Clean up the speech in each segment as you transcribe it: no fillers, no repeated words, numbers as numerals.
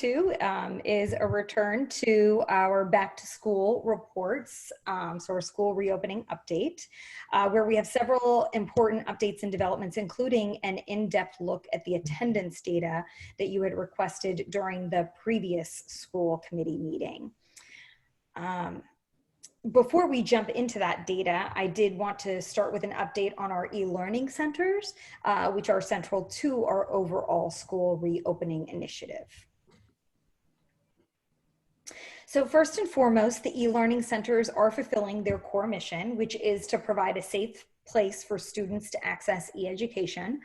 is a return to our back to school reports, so our school reopening update, where we have several important updates and developments, including an in-depth look at the attendance data that you had requested during the previous school committee meeting. Before we jump into that data, I did want to start with an update on our e-learning centers, which are central to our overall school reopening initiative. So first and foremost, the e-learning centers are fulfilling their core mission, which is to provide a safe place for students to access e-education.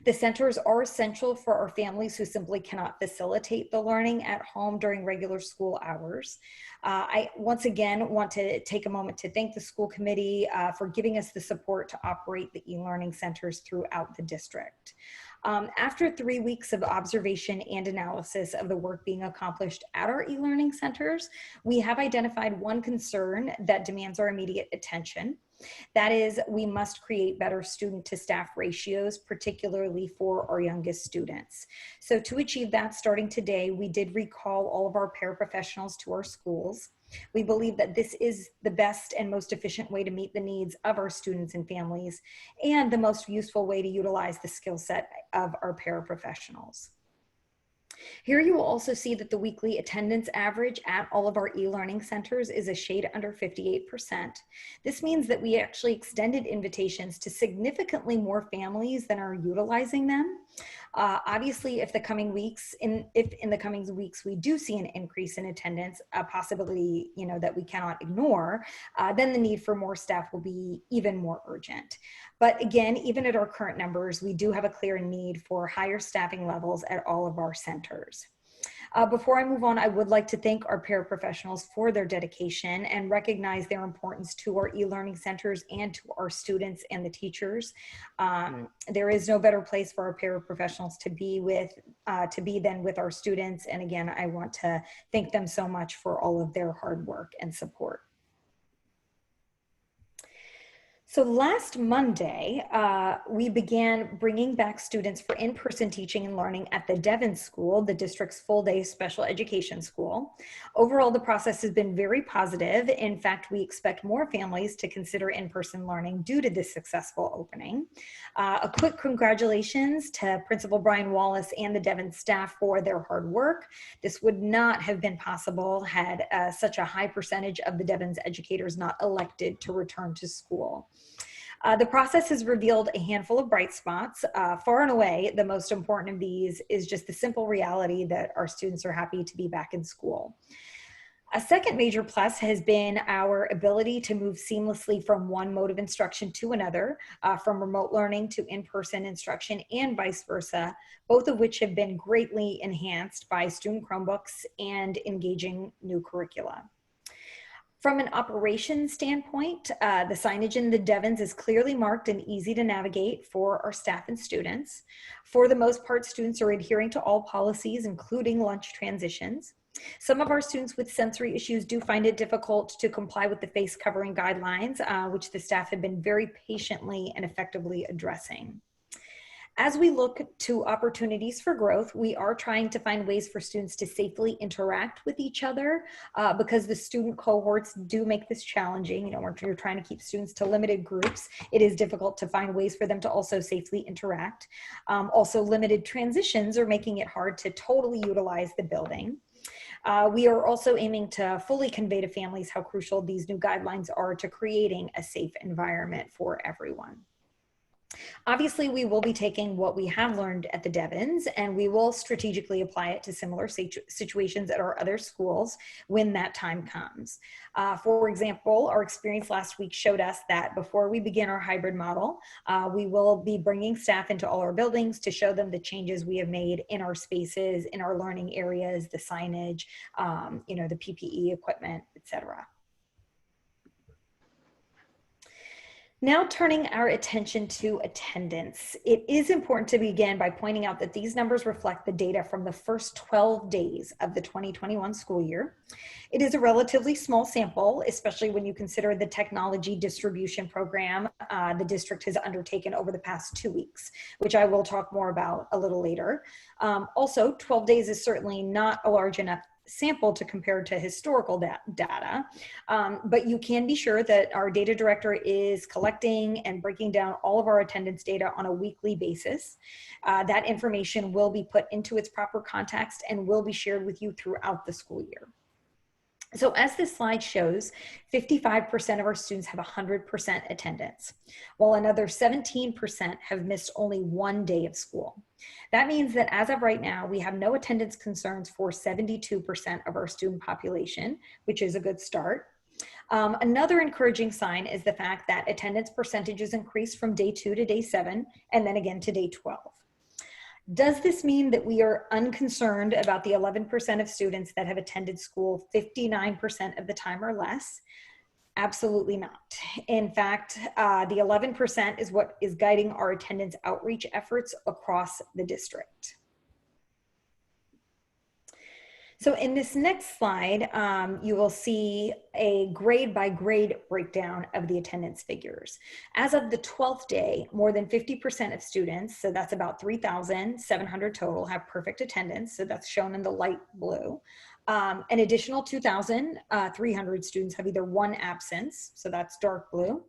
The centers are essential for our families who simply cannot facilitate the learning at home during regular school hours. I once again want to take a moment to thank the school committee for giving us the support to operate the e-learning centers throughout the district. After 3 weeks of observation and analysis of the work being accomplished at our e-learning centers, we have identified one concern that demands our immediate attention. That is, we must create better student to staff ratios, particularly for our youngest students. So to achieve that, starting today, we did recall all of our paraprofessionals to our schools. We believe that this is the best and most efficient way to meet the needs of our students and families, and the most useful way to utilize the skill set of our paraprofessionals. Here you will also see that the weekly attendance average at all of our e-learning centers is a shade under 58%. This means that we actually extended invitations to significantly more families than are utilizing them. Obviously, if in the coming weeks we do see an increase in attendance, a possibility that we cannot ignore, then the need for more staff will be even more urgent. But again, even at our current numbers, we do have a clear need for higher staffing levels at all of our centers. Before I move on, I would like to thank our paraprofessionals for their dedication and recognize their importance to our e-learning centers and to our students and the teachers. There is no better place for our paraprofessionals to be than with our students. And again, I want to thank them so much for all of their hard work and support. So last Monday, we began bringing back students for in-person teaching and learning at the Devon School, the district's full-day special education school. Overall, the process has been very positive. In fact, we expect more families to consider in-person learning due to this successful opening. A quick congratulations to Principal Brian Wallace and the Devon staff for their hard work. This would not have been possible had such a high percentage of the Devon's educators not elected to return to school. The process has revealed a handful of bright spots. Far and away, the most important of these is just the simple reality that our students are happy to be back in school. A second major plus has been our ability to move seamlessly from one mode of instruction to another, from remote learning to in-person instruction and vice versa, both of which have been greatly enhanced by student Chromebooks and engaging new curricula. From an operations standpoint, the signage in the Devons is clearly marked and easy to navigate for our staff and students. For the most part, students are adhering to all policies, including lunch transitions. Some of our students with sensory issues do find it difficult to comply with the face covering guidelines, which the staff have been very patiently and effectively addressing. As we look to opportunities for growth, we are trying to find ways for students to safely interact with each other because the student cohorts do make this challenging. You're trying to keep students to limited groups. It is difficult to find ways for them to also safely interact. Also, limited transitions are making it hard to totally utilize the building. We are also aiming to fully convey to families how crucial these new guidelines are to creating a safe environment for everyone. Obviously, we will be taking what we have learned at the Devons and we will strategically apply it to similar situations at our other schools when that time comes. For example, our experience last week showed us that before we begin our hybrid model, we will be bringing staff into all our buildings to show them the changes we have made in our spaces, in our learning areas, the signage, the PPE equipment, etc. Now turning our attention to attendance, it is important to begin by pointing out that these numbers reflect the data from the first 12 days of the 2021 school year. It is a relatively small sample, especially when you consider the technology distribution program the district has undertaken over the past 2 weeks, which I will talk more about a little later. Also, 12 days is certainly not a large enough sample to compare to historical data, but you can be sure that our data director is collecting and breaking down all of our attendance data on a weekly basis. That information will be put into its proper context and will be shared with you throughout the school year. So as this slide shows, 55% of our students have 100% attendance, while another 17% have missed only 1 day of school. That means that as of right now, we have no attendance concerns for 72% of our student population, which is a good start. Another encouraging sign is the fact that attendance percentages increased from day 2 to day 7, and then again to day 12. Does this mean that we are unconcerned about the 11% of students that have attended school 59% of the time or less? Absolutely not. In fact, the 11% is what is guiding our attendance outreach efforts across the district. So in this next slide, you will see a grade by grade breakdown of the attendance figures. As of the 12th day, more than 50% of students, so that's about 3,700 total, have perfect attendance. So that's shown in the light blue. An additional 2,300 students have either 1 absence, so that's dark blue,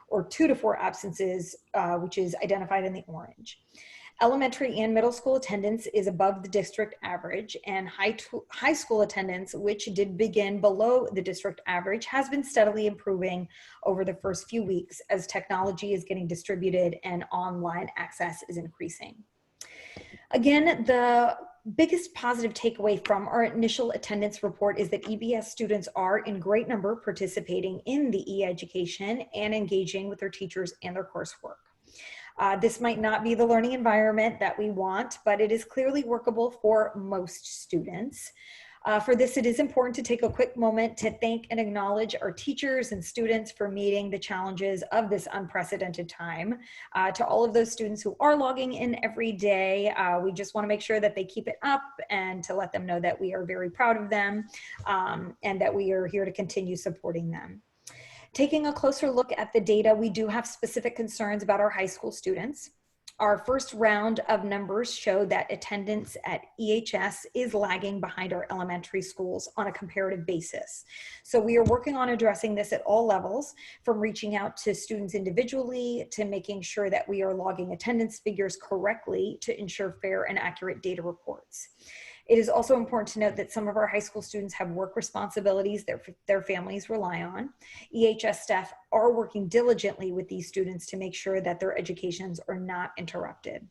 or 2 to 4 absences, which is identified in the orange. Elementary and middle school attendance is above the district average, and high school attendance, which did begin below the district average, has been steadily improving over the first few weeks as technology is getting distributed and online access is increasing. Again, the biggest positive takeaway from our initial attendance report is that EBS students are in great number participating in the e-education and engaging with their teachers and their coursework. This might not be the learning environment that we want, but it is clearly workable for most students. For this, it is important to take a quick moment to thank and acknowledge our teachers and students for meeting the challenges of this unprecedented time. To all of those students who are logging in every day, we just want to make sure that they keep it up and to let them know that we are very proud of them and that we are here to continue supporting them. Taking a closer look at the data, we do have specific concerns about our high school students. Our first round of numbers show that attendance at EHS is lagging behind our elementary schools on a comparative basis. So we are working on addressing this at all levels, from reaching out to students individually to making sure that we are logging attendance figures correctly to ensure fair and accurate data reports. It is also important to note that some of our high school students have work responsibilities that their families rely on. EHS staff are working diligently with these students to make sure that their educations are not interrupted.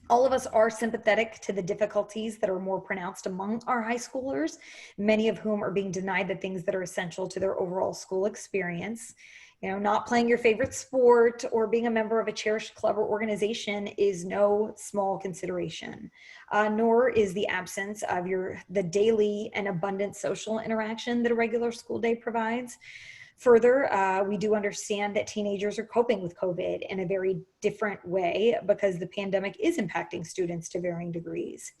All of us are sympathetic to the difficulties that are more pronounced among our high schoolers, many of whom are being denied the things that are essential to their overall school experience. You know, not playing your favorite sport or being a member of a cherished club or organization is no small consideration, nor is the absence of the daily and abundant social interaction that a regular school day provides. Further, we do understand that teenagers are coping with COVID in a very different way because the pandemic is impacting students to varying degrees.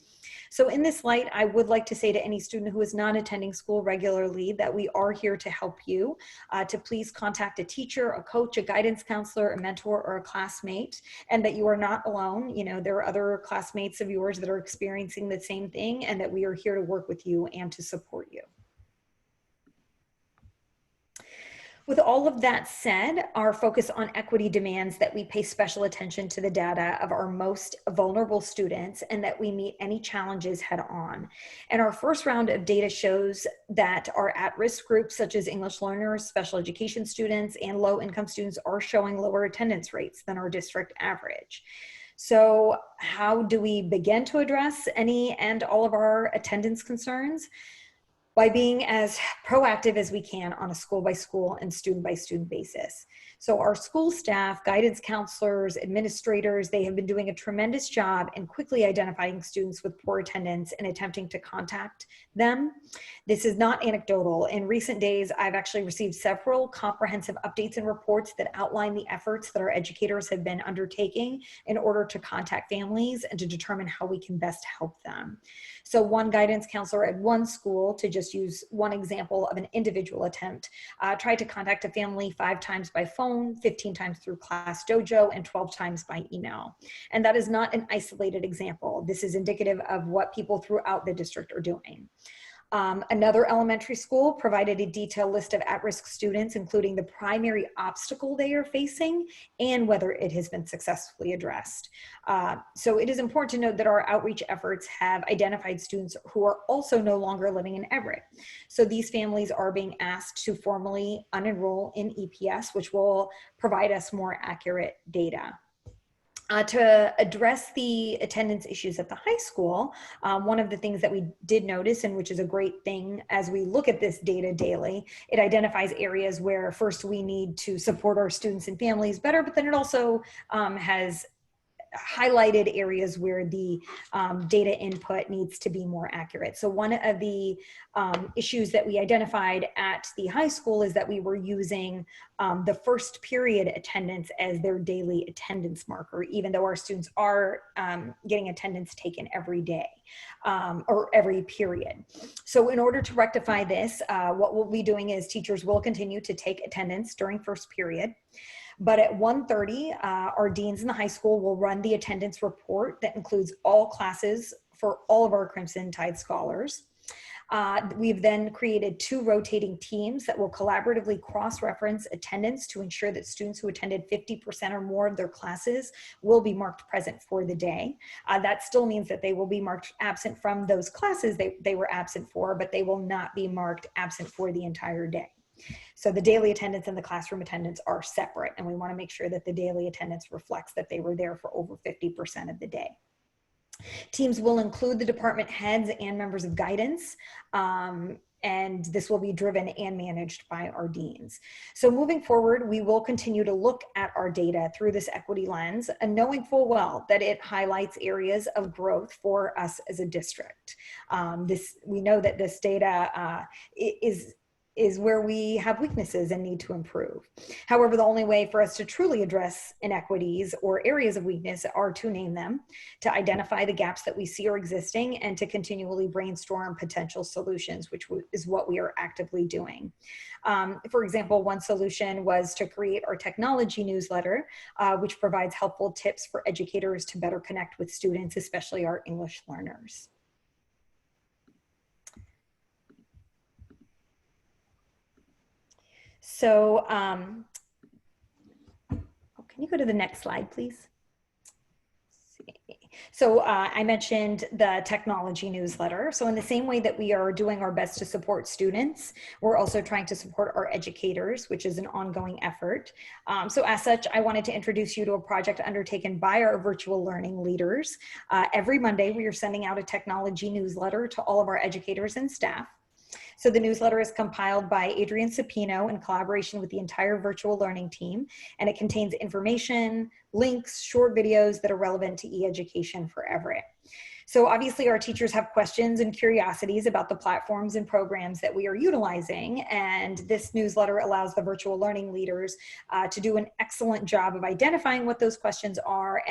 So in this light, I would like to say to any student who is not attending school regularly that we are here to help you, to please contact a teacher, a coach, a guidance counselor, a mentor, or a classmate, and that you are not alone. You know, there are other classmates of yours that are experiencing the same thing, and that we are here to work with you and to support you. With all of that said, our focus on equity demands that we pay special attention to the data of our most vulnerable students and that we meet any challenges head on. And our first round of data shows that our at-risk groups, such as English learners, special education students, and low-income students, are showing lower attendance rates than our district average. So how do we begin to address any and all of our attendance concerns? by being as proactive as we can on a school by school and student by student basis. So our school staff, guidance counselors, administrators, they have been doing a tremendous job in quickly identifying students with poor attendance and attempting to contact them. This is not anecdotal. In recent days, I've actually received several comprehensive updates and reports that outline the efforts that our educators have been undertaking in order to contact families and to determine how we can best help them. So one guidance counselor at one school, to just use one example of an individual attempt, tried to contact a family 5 times by phone, 15 times through Class Dojo, and 12 times by email. And that is not an isolated example. This is indicative of what people throughout the district are doing. Another elementary school provided a detailed list of at-risk students, including the primary obstacle they are facing and whether it has been successfully addressed. So it is important to note that our outreach efforts have identified students who are also no longer living in Everett. So these families are being asked to formally unenroll in EPS, which will provide us more accurate data. To address the attendance issues at the high school, one of the things that we did notice, and which is a great thing as we look at this data daily, it identifies areas where first we need to support our students and families better, but then it also has highlighted areas where the data input needs to be more accurate. So one of the issues that we identified at the high school is that we were using the first period attendance as their daily attendance marker, even though our students are getting attendance taken every day or every period. So in order to rectify this, what we'll be doing is teachers will continue to take attendance during first period. But at 1:30, our deans in the high school will run the attendance report that includes all classes for all of our Crimson Tide scholars. We've then created 2 rotating teams that will collaboratively cross-reference attendance to ensure that students who attended 50% or more of their classes will be marked present for the day. That still means that they will be marked absent from those classes they were absent for, but they will not be marked absent for the entire day. So the daily attendance and the classroom attendance are separate, and we want to make sure that the daily attendance reflects that they were there for over 50% of the day. Teams will include the department heads and members of guidance, and this will be driven and managed by our deans. So moving forward, we will continue to look at our data through this equity lens, and knowing full well that it highlights areas of growth for us as a district. We know that this data is where we have weaknesses and need to improve. However, the only way for us to truly address inequities or areas of weakness are to name them, to identify the gaps that we see are existing, and to continually brainstorm potential solutions, which is what we are actively doing. For example, one solution was to create our technology newsletter, which provides helpful tips for educators to better connect with students, especially our English learners. So can you go to the next slide, please? So I mentioned the technology newsletter. So in the same way that we are doing our best to support students, we're also trying to support our educators, which is an ongoing effort. So as such, I wanted to introduce you to a project undertaken by our virtual learning leaders. Every Monday, we are sending out a technology newsletter to all of our educators and staff. So the newsletter is compiled by Adrian Supino in collaboration with the entire virtual learning team, and it contains information, links, short videos that are relevant to e-education for Everett. So obviously our teachers have questions and curiosities about the platforms and programs that we are utilizing, and this newsletter allows the virtual learning leaders to do an excellent job of identifying what those questions are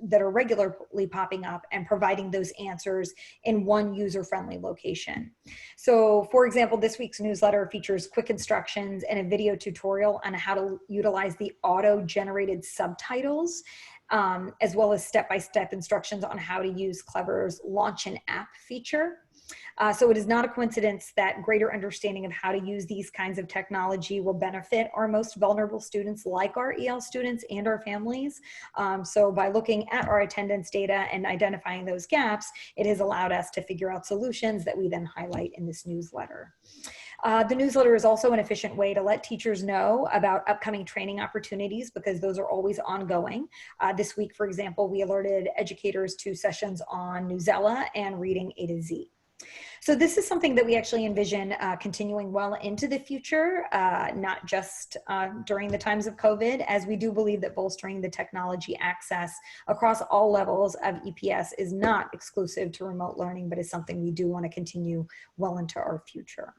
that are regularly popping up and providing those answers in one user-friendly location. So for example, this week's newsletter features quick instructions and a video tutorial on how to utilize the auto-generated subtitles, as well as step-by-step instructions on how to use Clever's Launch an App feature. So it is not a coincidence that greater understanding of how to use these kinds of technology will benefit our most vulnerable students, like our EL students and our families. So by looking at our attendance data and identifying those gaps, it has allowed us to figure out solutions that we then highlight in this newsletter. The newsletter is also an efficient way to let teachers know about upcoming training opportunities, because those are always ongoing. This week, for example, we alerted educators to sessions on Newsela and reading A to Z. So this is something that we actually envision continuing well into the future, not just during the times of COVID, as we do believe that bolstering the technology access across all levels of EPS is not exclusive to remote learning, but is something we do want to continue well into our future.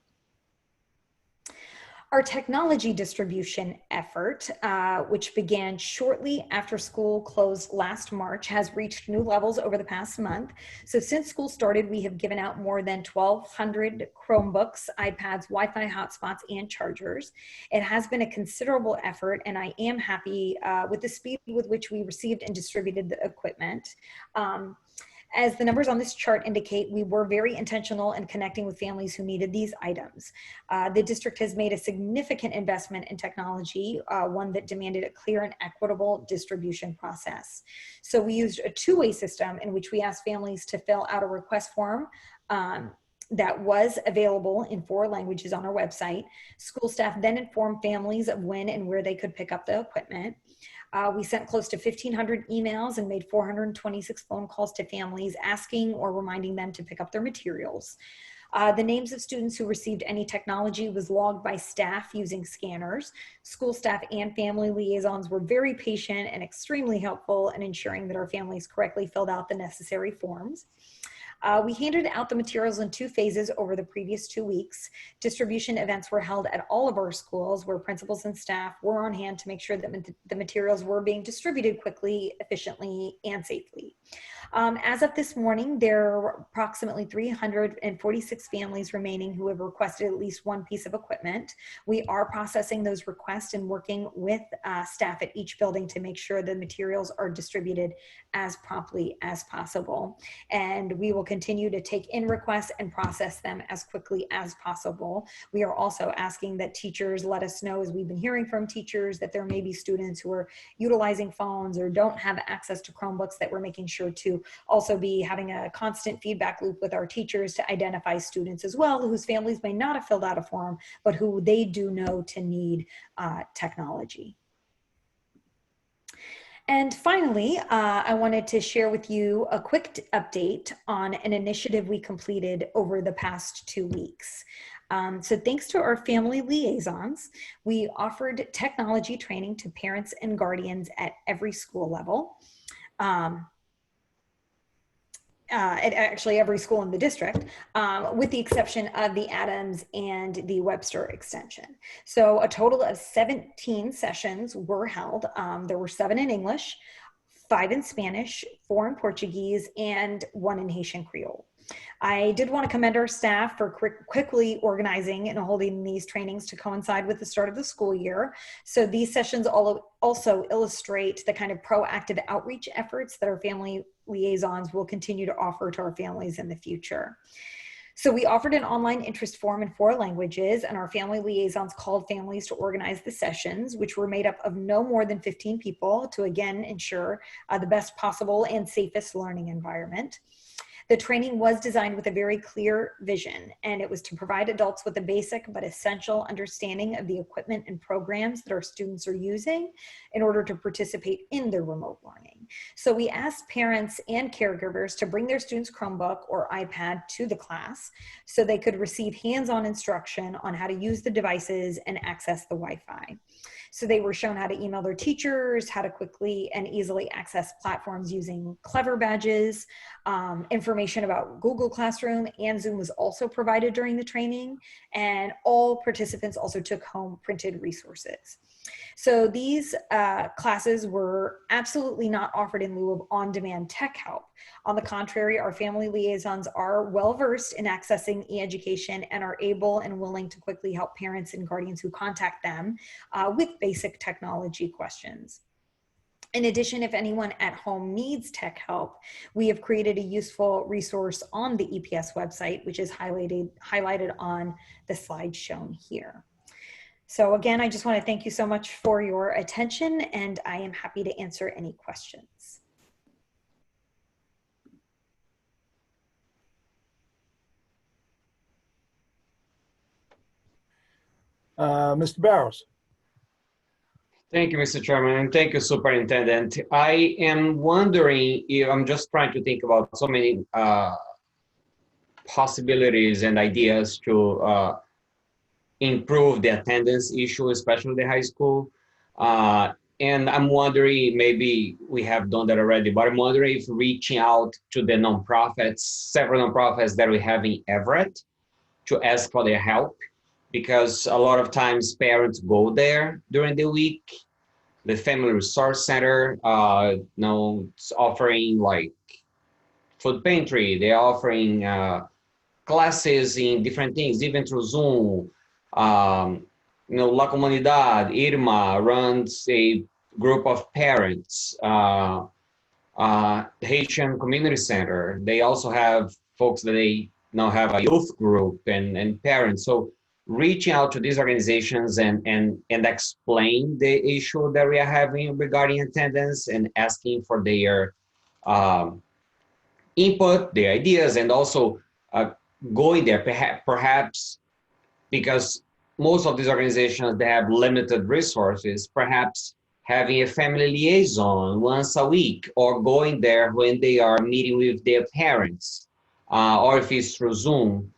Our technology distribution effort, which began shortly after school closed last March, has reached new levels over the past month. So since school started, we have given out more than 1,200 Chromebooks, iPads, Wi-Fi hotspots, and chargers. It has been a considerable effort, and I am happy with the speed with which we received and distributed the equipment. As the numbers on this chart indicate, we were very intentional in connecting with families who needed these items. The district has made a significant investment in technology, one that demanded a clear and equitable distribution process. So we used a two-way system in which we asked families to fill out a request form that was available in 4 languages on our website. School staff then informed families of when and where they could pick up the equipment. We sent close to 1,500 emails and made 426 phone calls to families asking or reminding them to pick up their materials. The names of students who received any technology was logged by staff using scanners. School staff and family liaisons were very patient and extremely helpful in ensuring that our families correctly filled out the necessary forms. We handed out the materials in 2 phases over the previous 2 weeks. Distribution events were held at all of our schools where principals and staff were on hand to make sure that the materials were being distributed quickly, efficiently, and safely. As of this morning, there are approximately 346 families remaining who have requested at least one piece of equipment. We are processing those requests and working with staff at each building to make sure the materials are distributed as promptly as possible. And we will continue to take in requests and process them as quickly as possible. We are also asking that teachers let us know, as we've been hearing from teachers, that there may be students who are utilizing phones or don't have access to Chromebooks, that we're making sure to also be having a constant feedback loop with our teachers to identify students as well whose families may not have filled out a form, but who they do know to need technology. And finally, I wanted to share with you a quick update on an initiative we completed over the past 2 weeks. So thanks to our family liaisons, we offered technology training to parents and guardians at every school level. At actually every school in the district, with the exception of the Adams and the Webster extension. So a total of 17 sessions were held. There were 7 in English, 5 in Spanish, 4 in Portuguese, and 1 in Haitian Creole. I did want to commend our staff for quickly organizing and holding these trainings to coincide with the start of the school year. So these sessions also illustrate the kind of proactive outreach efforts that our family liaisons will continue to offer to our families in the future. So we offered an online interest form in 4 languages, and our family liaisons called families to organize the sessions, which were made up of no more than 15 people to again ensure the best possible and safest learning environment. The training was designed with a very clear vision, and it was to provide adults with a basic but essential understanding of the equipment and programs that our students are using in order to participate in their remote learning. So we asked parents and caregivers to bring their students' Chromebook or iPad to the class so they could receive hands-on instruction on how to use the devices and access the Wi-Fi. So they were shown how to email their teachers, how to quickly and easily access platforms using Clever badges. Information about Google Classroom and Zoom was also provided during the training, and all participants also took home printed resources. So these classes were absolutely not offered in lieu of on-demand tech help. On the contrary, our family liaisons are well-versed in accessing e-education and are able and willing to quickly help parents and guardians who contact them with basic technology questions. In addition, if anyone at home needs tech help, we have created a useful resource on the EPS website, which is highlighted on the slide shown here. So again, I just want to thank you so much for your attention, and I am happy to answer any questions. Mr. Barrows. Thank you, Mr. Chairman, and thank you, Superintendent. I am wondering if I'm just trying to think about so many possibilities and ideas to improve the attendance issue, especially the high school. And I'm wondering, maybe we have done that already, but I'm wondering if reaching out to the nonprofits, several nonprofits that we have in Everett, to ask for their help, because a lot of times parents go there during the week. The Family Resource Center, it's offering like food pantry. They're offering classes in different things, even through Zoom. La Comunidad, Irma runs a group of parents. Haitian Community Center, they also have folks that they now have a youth group and parents. So reaching out to these organizations and explain the issue that we are having regarding attendance and asking for their input, their ideas, and also going there, perhaps because most of these organizations, they have limited resources, perhaps having a family liaison once a week, or going there when they are meeting with their parents, or if it's through Zoom,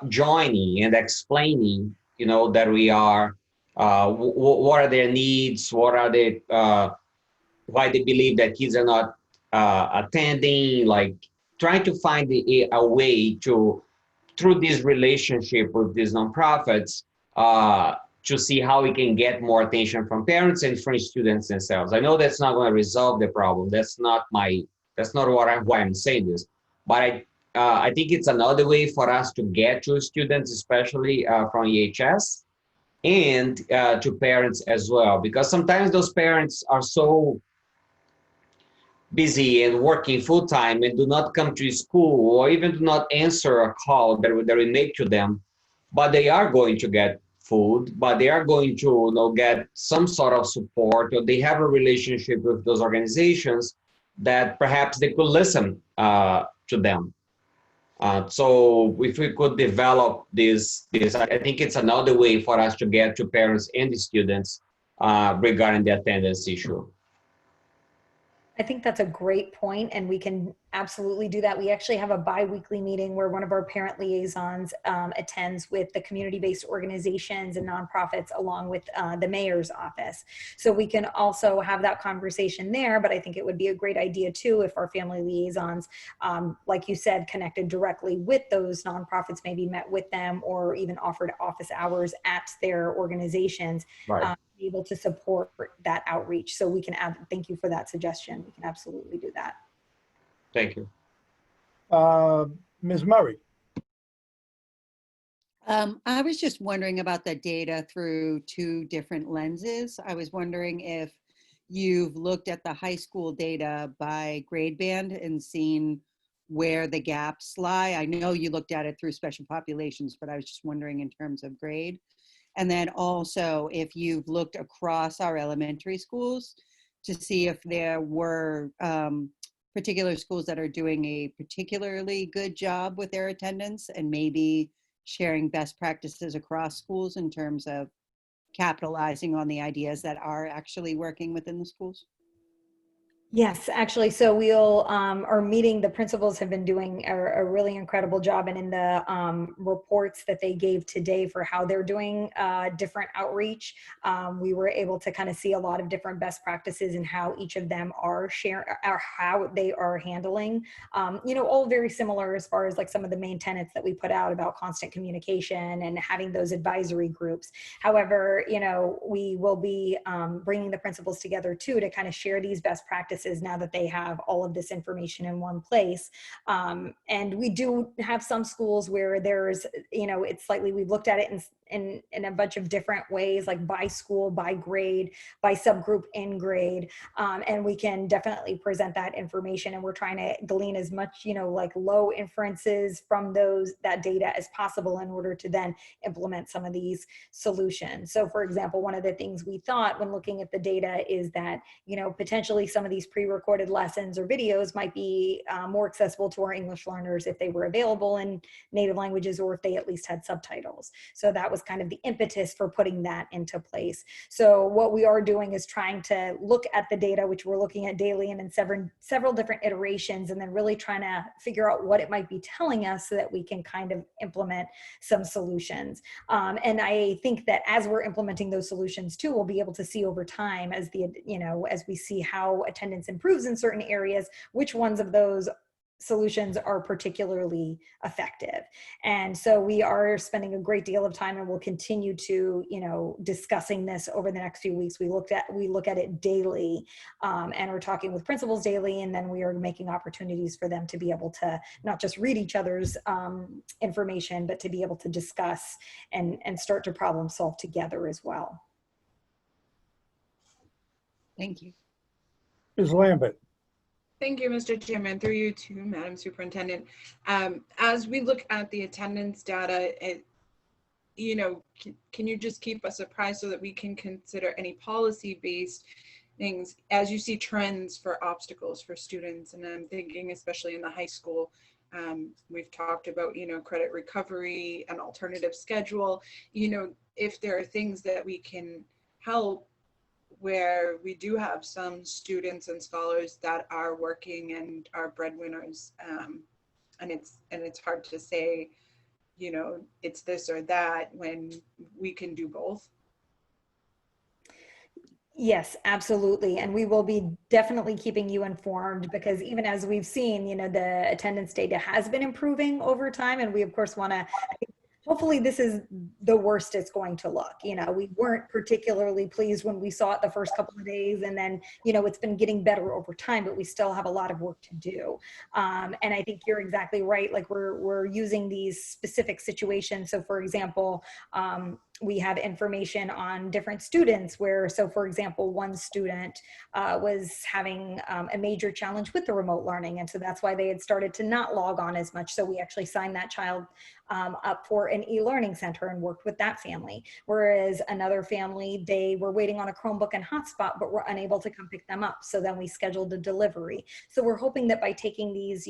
joining and explaining, that we are, what are their needs, what are they, why they believe that kids are not attending, like trying to find a way to, through this relationship with these nonprofits, to see how we can get more attention from parents and from students themselves. I know that's not going to resolve the problem. That's not why I'm saying this, but I think it's another way for us to get to students, especially from EHS, and to parents as well, because sometimes those parents are so busy and working full time and do not come to school, or even do not answer a call that we make to them, but they are going to get food, but they are going to get some sort of support, or they have a relationship with those organizations that perhaps they could listen to them. So if we could develop this, I think it's another way for us to get to parents and the students regarding the attendance issue. I think that's a great point, and we can absolutely do that. We actually have a bi-weekly meeting where one of our parent liaisons attends with the community-based organizations and nonprofits, along with the mayor's office. So we can also have that conversation there, but I think it would be a great idea too if our family liaisons, like you said, connected directly with those nonprofits, maybe met with them or even offered office hours at their organizations. Right. Be able to support that outreach. So we can thank you for that suggestion. We can absolutely do that. Thank you. Ms. Murray. I was just wondering about the data through two different lenses. I was wondering if you've looked at the high school data by grade band and seen where the gaps lie. I know you looked at it through special populations, but I was just wondering in terms of grade. And then also if you've looked across our elementary schools to see if there were particular schools that are doing a particularly good job with their attendance, and maybe sharing best practices across schools in terms of capitalizing on the ideas that are actually working within the schools. Yes, actually, so we'll, our meeting, the principals have been doing a really incredible job, and in the reports that they gave today for how they're doing different outreach, we were able to kind of see a lot of different best practices and how each of them are sharing, or how they are handling, all very similar as far as like some of the main tenets that we put out about constant communication and having those advisory groups. However, we will be bringing the principals together too to kind of share these best practices now that they have all of this information in one place. And we do have some schools where there's, it's slightly, we've looked at it in a bunch of different ways, like by school, by grade, by subgroup in grade. And we can definitely present that information, and we're trying to glean as much, like low inferences from that data as possible in order to then implement some of these solutions. So for example, one of the things we thought when looking at the data is that, potentially some of these pre-recorded lessons or videos might be more accessible to our English learners if they were available in native languages, or if they at least had subtitles. So that was was kind of the impetus for putting that into place. So what we are doing is trying to look at the data, which we're looking at daily and in several different iterations, and then really trying to figure out what it might be telling us so that we can kind of implement some solutions. And I think that as we're implementing those solutions too, we'll be able to see over time as as we see how attendance improves in certain areas, which ones of those solutions are particularly effective. And so we are spending a great deal of time, and we'll continue to, discussing this over the next few weeks. We look at it daily, and we're talking with principals daily, and then we are making opportunities for them to be able to not just read each other's information, but to be able to discuss and start to problem solve together as well. Thank you. Ms. Lambert. Thank you, Mr. Chairman. Through you to Madam Superintendent. As we look at the attendance data, can you just keep us apprised so that we can consider any policy-based things as you see trends for obstacles for students? And I'm thinking especially in the high school, we've talked about, credit recovery, an alternative schedule, if there are things that we can help where we do have some students and scholars that are working and are breadwinners, and it's hard to say, it's this or that when we can do both. Yes, absolutely. And we will be definitely keeping you informed, because even as we've seen, the attendance data has been improving over time. And we of course want to, hopefully this is the worst it's going to look. We weren't particularly pleased when we saw it the first couple of days, and then, it's been getting better over time, but we still have a lot of work to do. And I think you're exactly right. Like we're using these specific situations. So for example, we have information on different students where, so for example, one student was having a major challenge with the remote learning. And so that's why they had started to not log on as much. So we actually signed that child up for an e-learning center and worked with that family. Whereas another family, they were waiting on a Chromebook and hotspot, but were unable to come pick them up. So then we scheduled a delivery. So we're hoping that by taking these,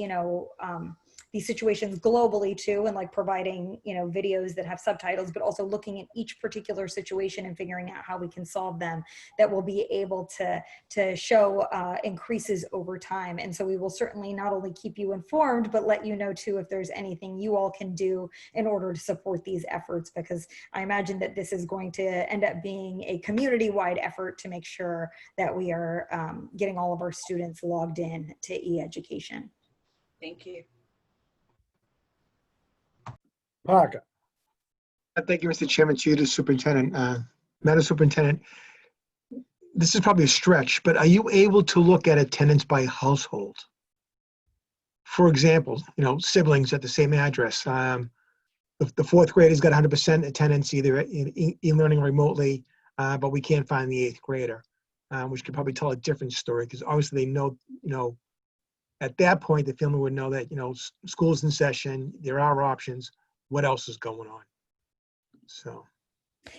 these situations globally too, and like providing, videos that have subtitles, but also looking at each particular situation and figuring out how we can solve them, that we'll be able to show increases over time. And so we will certainly not only keep you informed, but let you know too if there's anything you all can do in order to support these efforts, because I imagine that this is going to end up being a community-wide effort to make sure that we are getting all of our students logged in to e-education. Thank you. Parker. Thank you, Mr. Chairman, to you, the superintendent. Madam Superintendent, this is probably a stretch, but are you able to look at attendance by household? For example, siblings at the same address. The fourth graders got 100% attendance either in e-learning remotely, but we can't find the eighth grader, which could probably tell a different story, because obviously they know, at that point, the family would know that, school's in session, there are options. What else is going on? So.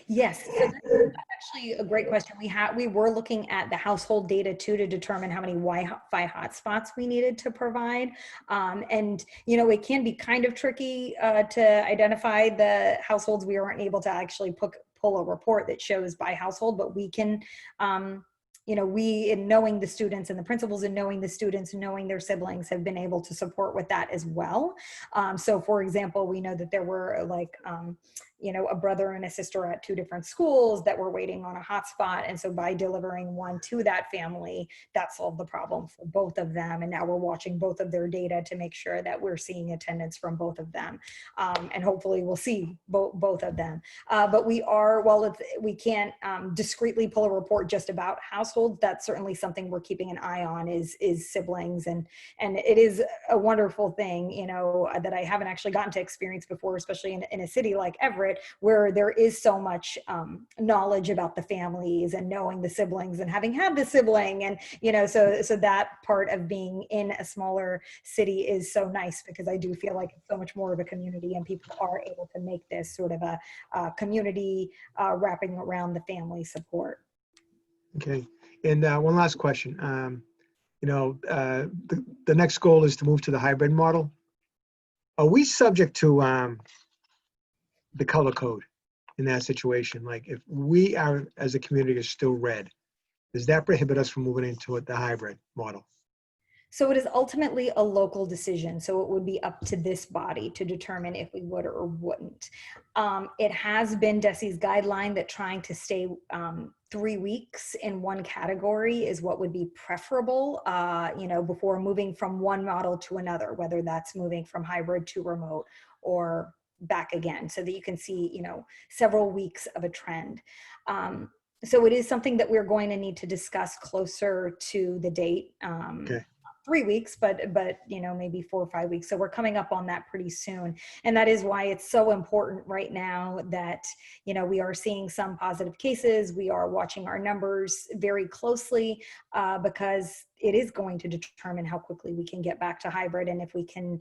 Yes, so that's actually a great question. We were looking at the household data too to determine how many Wi-Fi hotspots we needed to provide. And it can be kind of tricky to identify the households. We weren't able to actually pull a report that shows by household, but we can we, in knowing the students and the principals and knowing the students and knowing their siblings, have been able to support with that as well. So for example, we know that there were like, a brother and a sister at two different schools that were waiting on a hotspot. And so by delivering one to that family, that solved the problem for both of them. And now we're watching both of their data to make sure that we're seeing attendance from both of them. And hopefully we'll see both of them. But we are, while we can't discreetly pull a report just about households, that's certainly something we're keeping an eye on is siblings. And it is a wonderful thing, that I haven't actually gotten to experience before, especially in a city like Everett, where there is so much knowledge about the families and knowing the siblings and having had the sibling. And, so that part of being in a smaller city is so nice, because I do feel like it's so much more of a community and people are able to make this sort of a community wrapping around the family support. Okay. And one last question. The next goal is to move to the hybrid model. Are we subject to the color code? in that situation? Like if we are, as a community, are still red, does that prohibit us from moving into the hybrid model? So it is ultimately a local decision. So it would be up to this body to determine if we would or wouldn't. It has been DESE's guideline that trying to stay 3 weeks in one category is what would be preferable, before moving from one model to another, whether that's moving from hybrid to remote or back again, so that you can see, several weeks of a trend. So it is something that we're going to need to discuss closer to the date. Okay. 3 weeks, but maybe 4 or 5 weeks. So we're coming up on that pretty soon. And that is why it's so important right now that, we are seeing some positive cases. We are watching our numbers very closely because it is going to determine how quickly we can get back to hybrid. And if we can,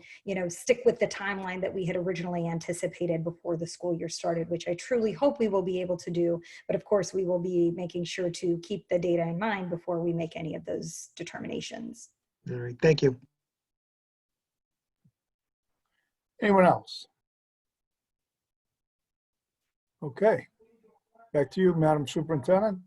stick with the timeline that we had originally anticipated before the school year started, which I truly hope we will be able to do. But of course, we will be making sure to keep the data in mind before we make any of those determinations. All right, thank you. Anyone else? Okay. Back to you, Madam Superintendent.